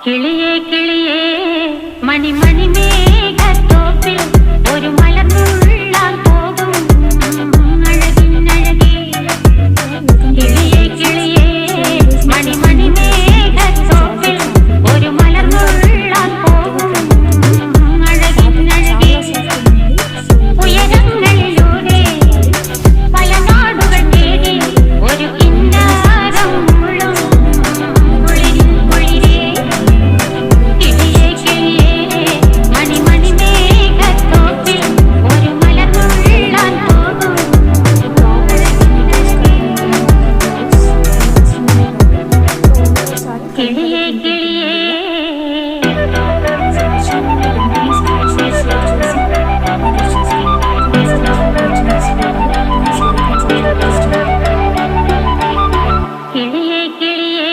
കിളിയേ കിളിയേ മണിമണി മേഘത്തോപ്പിൽ ഒരു മലർന്നുള്ളാൻ പോകും അഴകിനഴകേ. കിളിയേ കിളിയേ മണിമണി മേഘത്തോപ്പിൽ ഒരു മലർന്നുള്ളാൻ പോകും അഴകിനഴകേ. ഉയരങ്ങളിലൂടെ പല നാടുകൾ തേടി ഒരു കിന്നാരം മുള്ളും കുളിരിൻ കുളിരേ. കിളിയേ കിളിയേ മണിമണി മേഘത്തോപ്പിൽ ഒരു മലർന്നുള്ളാൻ പോകും കിളിയേ കിളിയേ. కిళియే కిళియే.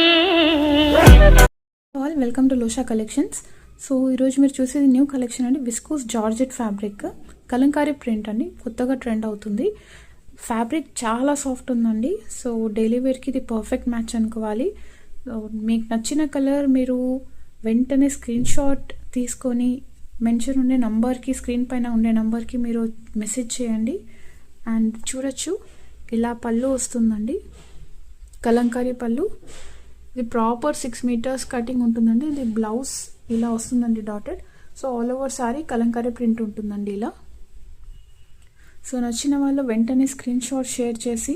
All welcome to Losha collections. So ఈరోజు మీరు చూసేది న్యూ కలెక్షన్ అండి. Viscose georgette fabric kalamkari print అండి, కొత్తగా ట్రెండ్ అవుతుంది. ఫ్యాబ్రిక్ చాలా సాఫ్ట్ ఉందండి. సో డైలీ వేర్కి ఇది పర్ఫెక్ట్ మ్యాచ్ అనుకోవాలి. సో మీకు నచ్చిన కలర్ మీరు వెంటనే స్క్రీన్ షాట్ తీసుకొని మెన్షన్ ఉండే నంబర్కి, స్క్రీన్ పైన ఉండే నంబర్కి మీరు మెసేజ్ చేయండి. అండ్ చూడొచ్చు, ఇలా పళ్ళు వస్తుందండి, కలంకారీ పళ్ళు. ఇది ప్రాపర్ 6 meters కటింగ్ ఉంటుందండి. ఇది బ్లౌజ్ ఇలా వస్తుందండి dotted. So all over sorry Kalamkari print ఉంటుందండి ఇలా. సో నచ్చిన వాళ్ళు వెంటనే స్క్రీన్ షాట్ షేర్ చేసి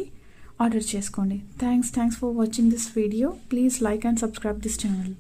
ఆర్డర్ చేసుకోండి. Thanks for watching this video. Please like and subscribe this channel.